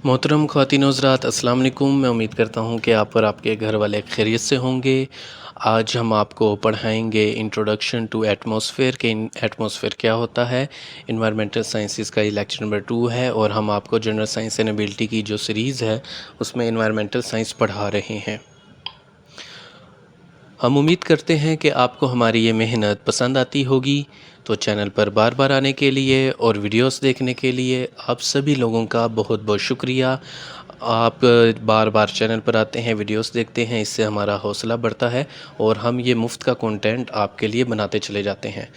मोहतरम ख़वातीन हज़रात अस्सलाम वालेकुम। मैं उम्मीद करता हूँ कि आप और आपके घर वाले खैरियत से होंगे। आज हम आपको पढ़ाएंगे इंट्रोडक्शन टू एटमॉस्फेयर के एटमॉस्फेयर क्या होता है। इन्वायरमेंटल साइंसेस का ये लेक्चर नंबर 2 है और हम आपको जनरल साइंस एंड एबिलिटी की जो सीरीज़ है उसमें इन्वायरमेंटल साइंस पढ़ा रहे हैं। हम उम्मीद करते हैं कि आपको हमारी ये मेहनत पसंद आती होगी। तो चैनल पर बार बार आने के लिए और वीडियोस देखने के लिए आप सभी लोगों का बहुत बहुत शुक्रिया। आप बार बार चैनल पर आते हैं, वीडियोस देखते हैं, इससे हमारा हौसला बढ़ता है और हम ये मुफ्त का कंटेंट आपके लिए बनाते चले जाते हैं।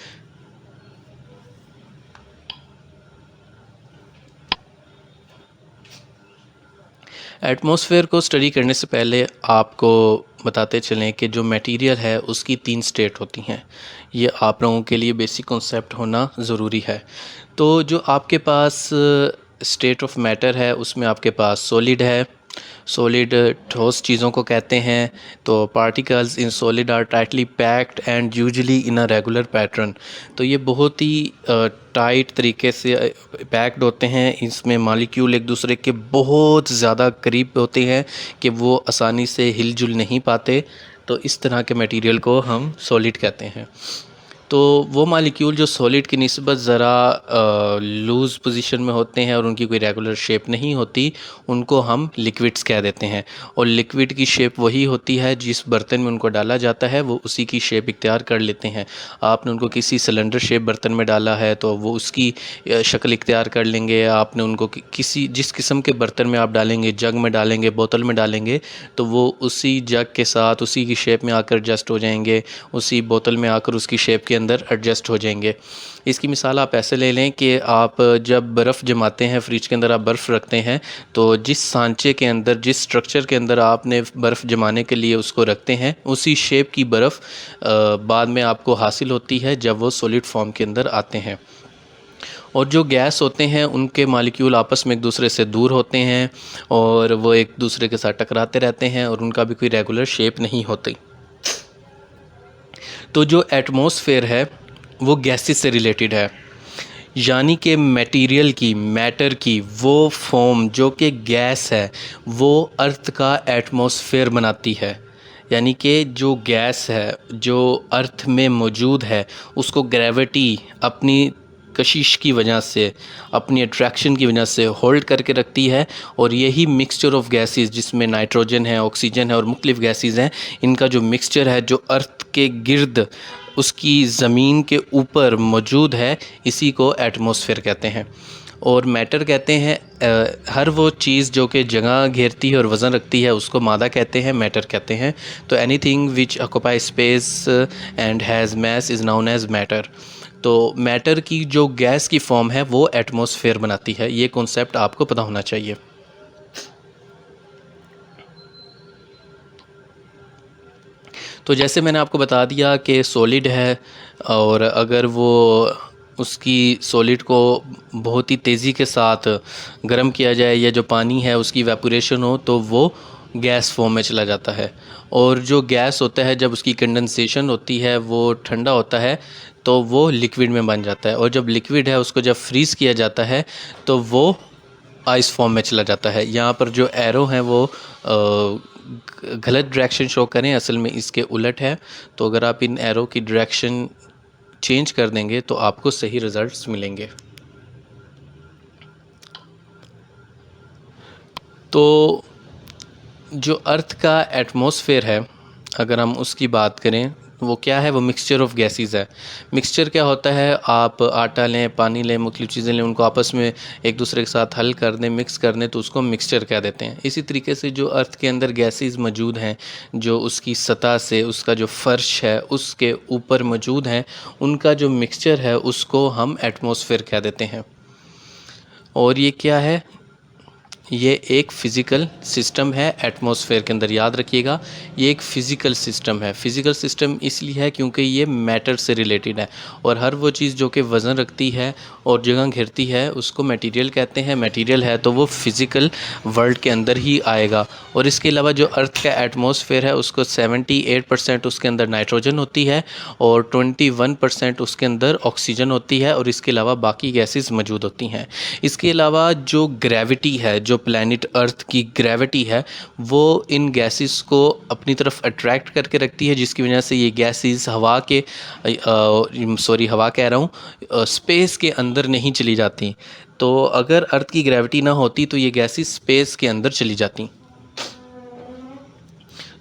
एटमॉस्फेयर को स्टडी करने से पहले आपको बताते चलें कि जो मटेरियल है उसकी 3 स्टेट होती हैं। ये आप लोगों के लिए बेसिक कॉन्सेप्ट होना ज़रूरी है। तो जो आपके पास स्टेट ऑफ मैटर है उसमें आपके पास सॉलिड है। सॉलिड ठोस चीज़ों को कहते हैं। तो particles in solid are tightly packed and usually in a regular pattern. तो ये बहुत ही टाइट तरीके से पैक्ड होते हैं। इसमें मॉलिक्यूल एक दूसरे के बहुत ज़्यादा करीब होते हैं कि वो आसानी से हिलजुल नहीं पाते। तो इस तरह के मटेरियल को हम सॉलिड कहते हैं। तो वो मालिक्यूल जो सॉलिड की निस्बत ज़रा लूज़ पोजीशन में होते हैं और उनकी कोई रेगुलर शेप नहीं होती, उनको हम लिक्विड्स कह देते हैं। और लिक्विड की शेप वही होती है जिस बर्तन में उनको डाला जाता है वो उसी की शेप इख्तियार कर लेते हैं। आपने उनको किसी सिलेंडर शेप बर्तन में डाला है तो वो उसकी शक्ल इख्तियार कर लेंगे। आपने उनको किसी जिस किस्म के बर्तन में आप डालेंगे, जग में डालेंगे, बोतल में डालेंगे, तो वो उसी जग के साथ उसी की शेप में आकर एडजस्ट हो जाएंगे, उसी बोतल में आकर उसकी शेप के अंदर एडजस्ट हो जाएंगे। इसकी मिसाल आप ऐसे ले लें कि आप जब बर्फ़ जमाते हैं, फ्रिज के अंदर आप बर्फ़ रखते हैं, तो जिस सांचे के अंदर, जिस स्ट्रक्चर के अंदर आपने बर्फ़ जमाने के लिए उसको रखते हैं, उसी शेप की बर्फ़ बाद में आपको हासिल होती है जब वो सॉलिड फॉर्म के अंदर आते हैं। और जो गैस होते हैं उनके मॉलिक्यूल आपस में एक दूसरे से दूर होते हैं और वो एक दूसरे के साथ टकराते रहते हैं और उनका भी कोई रेगुलर शेप नहीं होती। तो जो एटमॉस्फेयर है वो गैसेस से रिलेटेड है, यानी कि मटेरियल की, मैटर की वो फॉर्म जो कि गैस है वो अर्थ का एटमॉस्फेयर बनाती है। यानी कि जो गैस है जो अर्थ में मौजूद है उसको ग्रेविटी अपनी कशिश की वजह से, अपनी अट्रैक्शन की वजह से होल्ड करके रखती है। और यही मिक्सचर ऑफ गैसेस जिसमें नाइट्रोजन है, ऑक्सीजन है और मुख्तलिफ़ गैसेस हैं, इनका जो मिक्सचर है जो अर्थ के गिर्द उसकी ज़मीन के ऊपर मौजूद है, इसी को एटमॉस्फेयर कहते हैं। और मैटर कहते हैं हर वो चीज़ जो कि जगह घेरती है और वज़न रखती है उसको मादा कहते हैं, मैटर कहते हैं। तो anything which occupy space and has mass is known as matter. तो मैटर की जो गैस की फॉर्म है वो एटमॉस्फेयर बनाती है। ये कॉन्सेप्ट आपको पता होना चाहिए। तो जैसे मैंने आपको बता दिया कि सॉलिड है और अगर वो उसकी सॉलिड को बहुत ही तेज़ी के साथ गर्म किया जाए या जो पानी है उसकी इवेपोरेशन हो तो वो गैस फॉर्म में चला जाता है। और जो गैस होता है जब उसकी कंडेंसेशन होती है वो ठंडा होता है तो वो लिक्विड में बन जाता है। और जब लिक्विड है उसको जब फ्रीज़ किया जाता है तो वो आइस फॉर्म में चला जाता है। यहाँ पर जो एरो हैं वो गलत डायरेक्शन शो करें, असल में इसके उलट है। तो अगर आप इन एरो की डायरेक्शन चेंज कर देंगे तो आपको सही रिज़ल्ट्स मिलेंगे। तो जो अर्थ का एटमॉस्फेयर है अगर हम उसकी बात करें वो क्या है, वो मिक्सचर ऑफ गैसेस है। मिक्सचर क्या होता है, आप आटा लें, पानी लें, मुख्तलिफ़ चीज़ें लें, उनको आपस में एक दूसरे के साथ हल कर दें, मिक्स कर दें तो उसको मिक्सचर कह देते हैं। इसी तरीके से जो अर्थ के अंदर गैसेस मौजूद हैं, जो उसकी सतह से, उसका जो फ़र्श है उसके ऊपर मौजूद हैं, उनका जो मिक्सचर है उसको हम एटमॉस्फेयर कह देते हैं। और ये क्या है, ये एक फ़िज़िकल सिस्टम है एटमॉस्फेयर के अंदर। याद रखिएगा ये एक फ़िज़िकल सिस्टम है। फ़िज़िकल सिस्टम इसलिए है क्योंकि ये मैटर से रिलेटेड है और हर वो चीज़ जो कि वज़न रखती है और जगह घेरती है उसको मटेरियल कहते हैं। मटेरियल है तो वो फ़िज़िकल वर्ल्ड के अंदर ही आएगा। और इसके अलावा जो अर्थ का एटमॉस्फेयर है उसको 78% उसके अंदर नाइट्रोजन होती है और 21% उसके अंदर ऑक्सीजन होती है और इसके अलावा बाकी गैसेस मौजूद होती हैं। इसके अलावा जो ग्रेविटी है, जो जो प्लैनेट अर्थ की ग्रेविटी है वो इन गैसेस को अपनी तरफ अट्रैक्ट करके रखती है, जिसकी वजह से ये गैसेस हवा के हवा कह रहा हूँ स्पेस के अंदर नहीं चली जाती। तो अगर अर्थ की ग्रेविटी ना होती तो ये गैसेस स्पेस के अंदर चली जाती।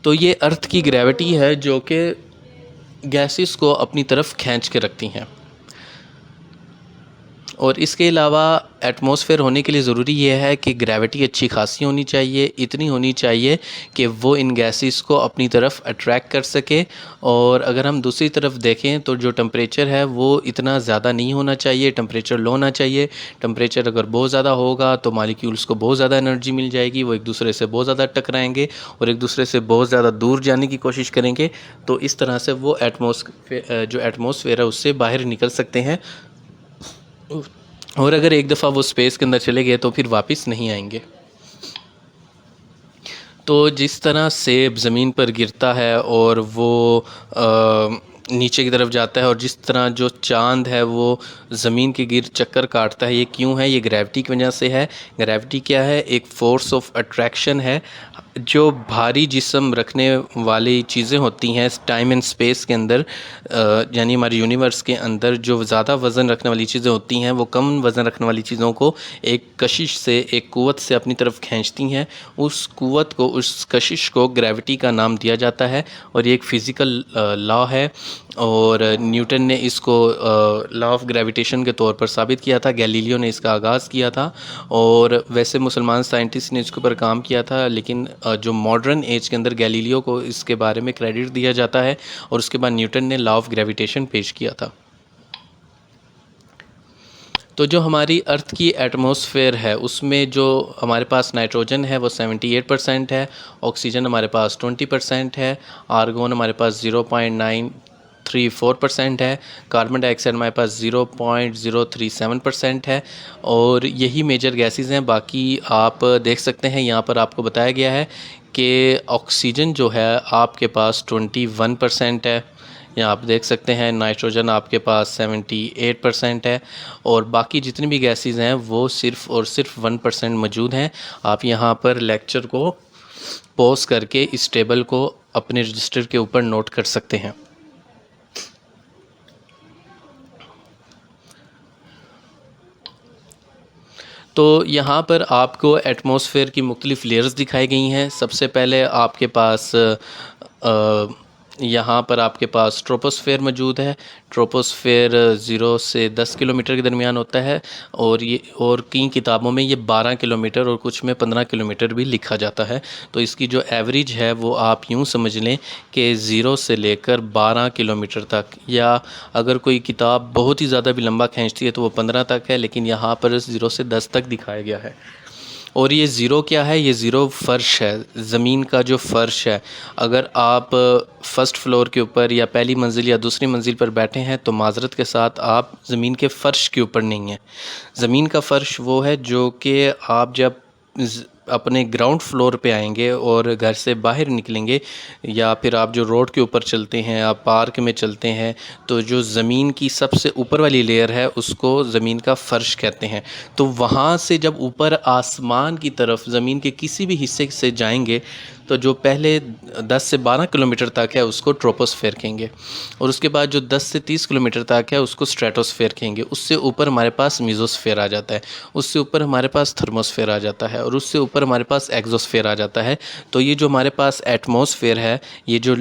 तो ये अर्थ की ग्रेविटी है जो कि गैसेस को अपनी तरफ खींच के रखती हैं। और इसके अलावा एटमॉस्फेयर होने के लिए ज़रूरी यह है कि ग्रेविटी अच्छी खासी होनी चाहिए, इतनी होनी चाहिए कि वो इन गैसेस को अपनी तरफ अट्रैक्ट कर सके। और अगर हम दूसरी तरफ देखें तो जो टेम्परेचर है वो इतना ज़्यादा नहीं होना चाहिए, टेम्परेचर लो होना चाहिए। टेम्परेचर अगर बहुत ज़्यादा होगा तो मॉलिक्यूल्स को बहुत ज़्यादा एनर्जी मिल जाएगी, वो एक दूसरे से बहुत ज़्यादा टकराएंगे और एक दूसरे से बहुत ज़्यादा दूर जाने की कोशिश करेंगे। तो इस तरह से वो एटमॉस्फेयर है उससे बाहर निकल सकते हैं, और अगर एक दफ़ा वो स्पेस के अंदर चले गए तो फिर वापस नहीं आएंगे। तो जिस तरह सेब ज़मीन पर गिरता है और वो नीचे की तरफ जाता है, और जिस तरह जो चांद है वो ज़मीन के गिर चक्कर काटता है, ये क्यों है? ये ग्रेविटी की वजह से है। ग्रेविटी क्या है? एक फ़ोर्स ऑफ अट्रैक्शन है। जो भारी जिस्म रखने वाली चीज़ें होती हैं टाइम एंड स्पेस के अंदर, यानी हमारे यूनिवर्स के अंदर जो ज़्यादा वज़न रखने वाली चीज़ें होती हैं वो कम वज़न रखने वाली चीज़ों को एक कशिश से, एक क़ुव्वत से अपनी तरफ खींचती हैं। उस क़ुव्वत को, उस कशिश को ग्रेविटी का नाम दिया जाता है, और ये एक फ़िज़िकल लॉ है। और न्यूटन ने इसको लॉ ऑफ ग्रेविटेशन के तौर पर साबित किया था। गैलीलियो ने इसका आगाज़ किया था, और वैसे मुसलमान साइंटिस्ट ने इसके ऊपर काम किया था, लेकिन जो मॉडर्न एज के अंदर गैलीलियो को इसके बारे में क्रेडिट दिया जाता है, और उसके बाद न्यूटन ने लॉ ऑफ ग्रेविटेशन पेश किया था। तो जो हमारी अर्थ की एटमॉस्फेयर है उसमें जो हमारे पास नाइट्रोजन है वो 78% है, ऑक्सीजन हमारे पास 20% है, आर्गोन हमारे पास 0.934% है, कार्बन डाइऑक्साइड हमारे पास 0.037% है, और यही मेजर गैसेस हैं। बाकी आप देख सकते हैं यहाँ पर आपको बताया गया है कि ऑक्सीजन जो है आपके पास 21% है, यहाँ आप देख सकते हैं। नाइट्रोजन आपके पास 78% है, और बाकी जितनी भी गैसेस हैं वो सिर्फ़ और सिर्फ 1% मौजूद हैं। आप यहाँ पर लेक्चर को पॉज करके इस टेबल को अपने रजिस्टर के ऊपर नोट कर सकते हैं। तो यहाँ पर आपको एटमॉस्फेयर की मुख्तलिफ़ लेयर्स दिखाई गई हैं। सबसे पहले आपके पास यहाँ पर आपके पास ट्रोपोस्फेयर मौजूद है। ट्रोपोस्फेयर 0 से 10 किलोमीटर के दरमियान होता है, और कई किताबों में ये 12 किलोमीटर और कुछ में 15 किलोमीटर भी लिखा जाता है। तो इसकी जो एवरेज है वो आप यूँ समझ लें कि 0 से लेकर 12 किलोमीटर तक, या अगर कोई किताब बहुत ही ज़्यादा भी लंबा खींचती है तो वो 15 तक है, लेकिन यहाँ पर 0 से 10 तक दिखाया गया है। और ये ज़ीरो क्या है? ये ज़ीरो फ़र्श है, ज़मीन का जो फ़र्श है। अगर आप फ़र्स्ट फ्लोर के ऊपर या पहली मंजिल या दूसरी मंजिल पर बैठे हैं तो माज़रत के साथ आप ज़मीन के फ़र्श के ऊपर नहीं हैं। ज़मीन का फ़र्श वो है जो कि आप जब अपने ग्राउंड फ्लोर पे आएंगे और घर से बाहर निकलेंगे, या फिर आप जो रोड के ऊपर चलते हैं, आप पार्क में चलते हैं, तो जो ज़मीन की सबसे ऊपर वाली लेयर है उसको ज़मीन का फ़र्श कहते हैं। तो वहाँ से जब ऊपर आसमान की तरफ ज़मीन के किसी भी हिस्से से जाएंगे तो जो पहले 10 से 12 किलोमीटर तक है उसको ट्रोपोस्फेयर कहेंगे, और उसके बाद जो 10 से 30 किलोमीटर तक है उसको स्ट्रेटोस्फेयर कहेंगे। उससे ऊपर हमारे पास मीज़ोस्फेयर आ जाता है, उससे ऊपर हमारे पास थर्मोस्फेयर आ जाता है, और उससे ऊपर हमारे पास एक्सोस्फेयर आ जाता है। तो ये जो हमारे पास एटमॉस्फेयर है, ये जो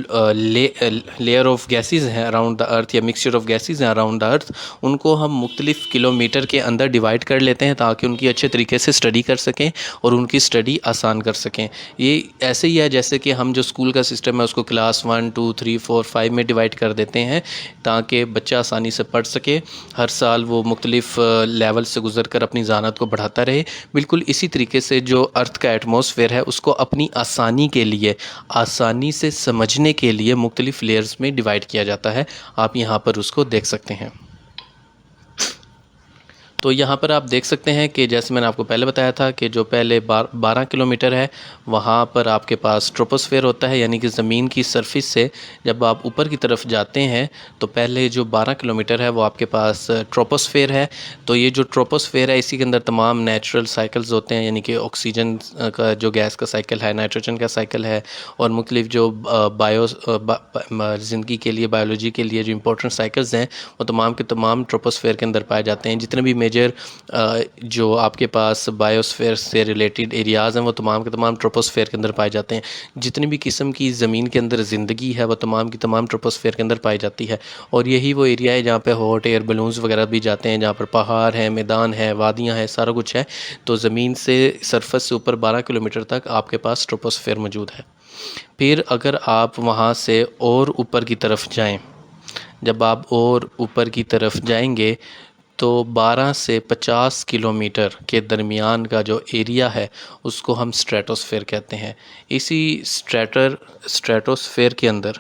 लेयर ऑफ गैसेस हैं अराउंड द अर्थ, या मिक्सचर ऑफ गैसेस हैं अराउंड द अर्थ, उनको हम मुख्तलिफ़ किलोमीटर के अंदर डिवाइड कर लेते हैं ताकि उनकी अच्छे तरीके से स्टडी कर सकें और उनकी स्टडी आसान कर सकें। ये ऐसे ही है जैसे कि हम जो स्कूल का सिस्टम है उसको क्लास 1, 2, 3, 4, 5 में डिवाइड कर देते हैं ताकि बच्चा आसानी से पढ़ सके, हर साल वो मुख्तलिफ़ लेवल से गुज़र कर अपनी ज़ानत को बढ़ाता रहे। बिल्कुल इसी तरीके से जो अर्थ का एटमॉस्फेयर है उसको अपनी आसानी के लिए, आसानी से समझने के लिए मुख्तलिफ़ लेयर्स में डिवाइड किया जाता है। आप यहाँ पर उसको देख सकते हैं। तो यहाँ पर आप देख सकते हैं कि जैसे मैंने आपको पहले बताया था कि जो पहले 12 किलोमीटर है वहाँ पर आपके पास ट्रोपोस्फेयर होता है, यानी कि ज़मीन की सरफेस से जब आप ऊपर की तरफ जाते हैं तो पहले जो 12 किलोमीटर है वो आपके पास ट्रोपोस्फेयर है। तो ये जो ट्रोपोस्फेयर है इसी के अंदर तमाम नेचुरल साइकिल्स होते हैं, यानी कि ऑक्सीजन का जो गैस का साइकिल है, नाइट्रोजन का साइकिल है, और मुख्तलिफ जो ज़िंदगी के लिए, बायोलॉजी के लिए जो इंपॉर्टेंट साइकिल्स हैं वो तमाम के तमाम ट्रोपोस्फेयर के अंदर पाए जाते हैं। जितने भी मेजर जो आपके पास बायोस्फेयर से रिलेटेड एरियाज़ हैं वो तमाम के तमाम ट्रोपोस्फेयर के अंदर पाए जाते हैं। जितनी भी किस्म की ज़मीन के अंदर ज़िंदगी है वो तमाम की तमाम ट्रोपोस्फेयर के अंदर पाई जाती है। और यही वो एरिया है जहाँ पे हॉट एयर बलून्स वगैरह भी जाते हैं, जहाँ पर पहाड़ हैं, मैदान है, वादियाँ हैं, सारा कुछ है। तो ज़मीन से सरफेस से ऊपर 12 किलोमीटर तक आपके पास ट्रोपोस्फेयर मौजूद है। फिर अगर आप वहाँ से और ऊपर की तरफ जाएं, जब आप और ऊपर की तरफ जाएंगे तो 12 से 50 किलोमीटर के दरमियान का जो एरिया है उसको हम स्ट्रेटोस्फेयर कहते हैं। इसी स्ट्रेटोस्फेयर के अंदर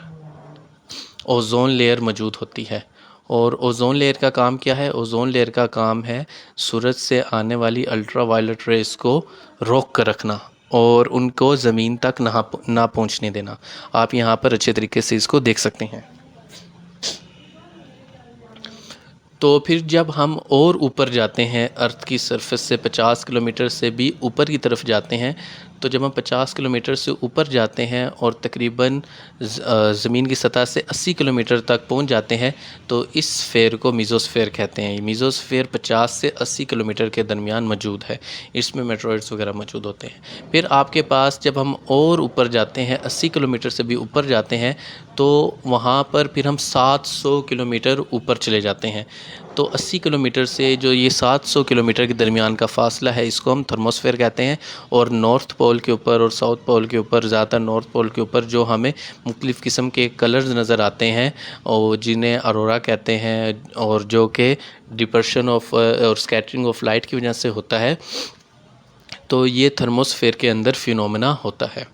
ओज़ोन लेयर मौजूद होती है। और ओज़ोन लेयर का काम क्या है? ओज़ोन लेयर का काम है सूरज से आने वाली अल्ट्रा वायलेट रेस को रोक कर रखना और उनको ज़मीन तक ना पहुंचने देना। आप यहाँ पर अच्छे तरीके से इसको देख सकते हैं। तो फिर जब हम और ऊपर जाते हैं, अर्थ की सरफेस से 50 किलोमीटर से भी ऊपर की तरफ जाते हैं, तो जब हम 50 किलोमीटर से ऊपर जाते हैं और तकरीबन ज़मीन की सतह से 80 किलोमीटर तक पहुंच जाते हैं तो इस स्फेयर को मीज़ोस्फेयर कहते हैं। मीज़ोस्फेयर 50 से 80 किलोमीटर के दरमियान मौजूद है, इसमें मेटरॉइड्स वगैरह मौजूद होते हैं। फिर आपके पास जब हम और ऊपर जाते हैं, 80 किलोमीटर से भी ऊपर जाते हैं, तो वहाँ पर फिर हम 700 किलोमीटर ऊपर चले जाते हैं। तो 80 किलोमीटर से जो ये 700 किलोमीटर के दरमियान का फ़ासला है इसको हम थर्मोस्फेयर कहते हैं। और नॉर्थ पोल के ऊपर और साउथ पोल के ऊपर, ज़्यादातर नॉर्थ पोल के ऊपर जो हमें मुख्तलिफ़ किस्म के कलर्स नज़र आते हैं और जिन्हें अरोरा कहते हैं, और जो कि डिपर्शन ऑफ और स्कैटरिंग ऑफ लाइट की वजह से होता है, तो ये थर्मोस्फेयर के अंदर फिनोमेना होता है।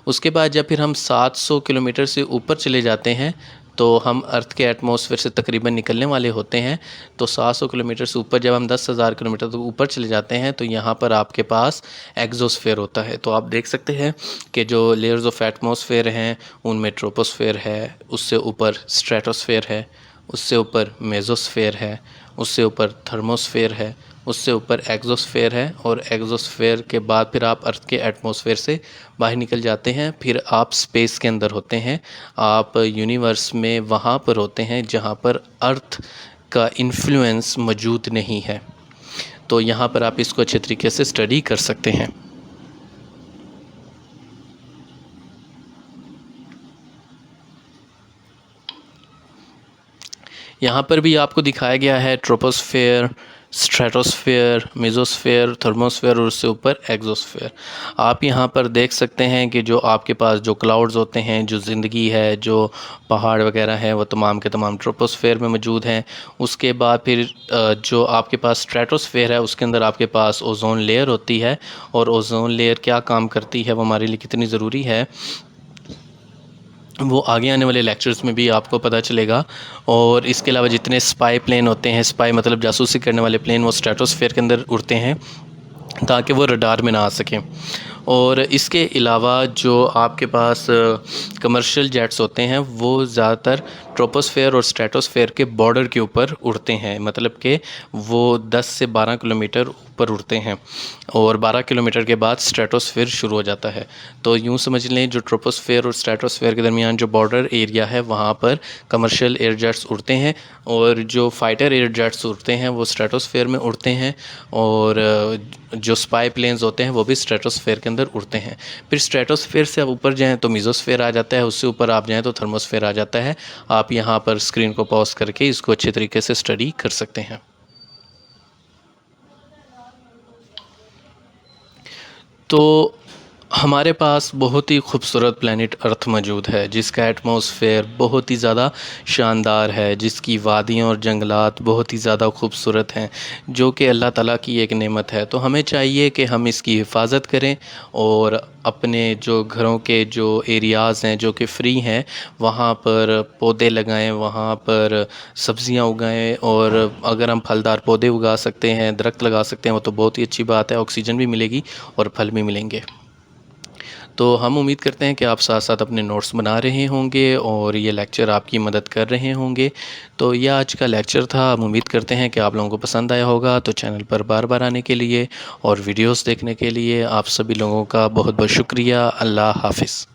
उसके बाद जब फिर हम 700 किलोमीटर से ऊपर चले जाते हैं तो हम अर्थ के एटमॉस्फेयर से तकरीबन निकलने वाले होते हैं। तो 700 किलोमीटर से ऊपर जब हम 10,000 किलोमीटर तक ऊपर चले जाते हैं तो यहाँ पर आपके पास एक्सोस्फेयर होता है। तो आप देख सकते हैं कि जो लेयर्स ऑफ एटमॉस्फेयर हैं उनमें ट्रोपोस्फेयर है, उससे ऊपर स्ट्रेटोस्फेयर है, उससे ऊपर मेसोस्फेयर है, उससे ऊपर थर्मोस्फेयर है, उससे ऊपर एक्सोस्फेयर है, और एक्सोस्फेयर के बाद फिर आप अर्थ के एटमॉस्फेयर से बाहर निकल जाते हैं। फिर आप स्पेस के अंदर होते हैं, आप यूनिवर्स में वहाँ पर होते हैं जहाँ पर अर्थ का इन्फ्लुएंस मौजूद नहीं है। तो यहाँ पर आप इसको अच्छे तरीके से स्टडी कर सकते हैं। यहाँ पर भी आपको दिखाया गया है ट्रोपोस्फेयर, स्ट्रेटोस्फेयर, मेसोस्फेयर, थर्मोस्फेयर और उससे ऊपर एक्सोस्फेयर। आप यहाँ पर देख सकते हैं कि जो आपके पास जो क्लाउड्स होते हैं, जो ज़िंदगी है, जो पहाड़ वगैरह हैं, वो तमाम के तमाम ट्रोपोस्फेयर में मौजूद हैं। उसके बाद फिर जो आपके पास स्ट्रेटोस्फेयर है उसके अंदर आपके पास ओज़ोन लेयर होती है। और ओज़ोन लेयर क्या काम करती है, वो हमारे लिए कितनी ज़रूरी है, वो आगे आने वाले लेक्चर्स में भी आपको पता चलेगा। और इसके अलावा जितने स्पाई प्लेन होते हैं, स्पाई मतलब जासूसी करने वाले प्लेन, वो स्ट्रेटोस्फेयर के अंदर उड़ते हैं ताकि वो रडार में ना आ सकें। और इसके अलावा जो आपके पास कमर्शियल जेट्स होते हैं वो ज़्यादातर ट्रोपोस्फेयर और स्ट्रेटोस्फेयर के बॉर्डर के ऊपर उड़ते हैं, मतलब कि वो 10 से 12 किलोमीटर ऊपर उड़ते हैं और 12 किलोमीटर के बाद स्ट्रेटोस्फेयर शुरू हो जाता है। तो यूँ समझ लें जो ट्रोपोस्फेयर और स्ट्रेटोस्फेयर के दरमियान जो बॉर्डर एरिया है वहाँ पर कमर्शियल एयर जेट्स उड़ते हैं, और जो फाइटर एयर जेट्स उड़ते हैं वो स्ट्रेटोस्फेयर में उड़ते हैं, और जो स्पाई प्लेन्स होते हैं वो भी स्ट्रेटोस्फेयर के अंदर उड़ते हैं। फिर स्ट्रेटोस्फेयर से आप ऊपर जाएँ तो मीज़ोस्फेयर आ जाता है, उससे ऊपर आप जाएँ तो थर्मोस्फेयर आ जाता है। आप यहाँ पर स्क्रीन को पॉज करके इसको अच्छे तरीके से स्टडी कर सकते हैं। तो हमारे पास बहुत ही खूबसूरत प्लैनेट अर्थ मौजूद है, जिसका एटमॉस्फेयर बहुत ही ज़्यादा शानदार है, जिसकी वादियाँ और जंगलात बहुत ही ज़्यादा खूबसूरत हैं, जो कि अल्लाह ताला की एक नेमत है। तो हमें चाहिए कि हम इसकी हिफाजत करें और अपने जो घरों के जो एरियाज़ हैं जो कि फ्री हैं, वहाँ पर पौधे लगाएं, वहाँ पर सब्ज़ियाँ उगाएं, और अगर हम फलदार पौधे उगा सकते हैं, दरख्त लगा सकते हैं, वो तो बहुत ही अच्छी बात है। ऑक्सीजन भी मिलेगी और फल भी मिलेंगे। तो हम उम्मीद करते हैं कि आप साथ-साथ अपने नोट्स बना रहे होंगे और ये लेक्चर आपकी मदद कर रहे होंगे। तो ये आज का लेक्चर था। हम उम्मीद करते हैं कि आप लोगों को पसंद आया होगा। तो चैनल पर बार-बार आने के लिए और वीडियोस देखने के लिए आप सभी लोगों का बहुत-बहुत शुक्रिया। अल्लाह हाफ़िज़।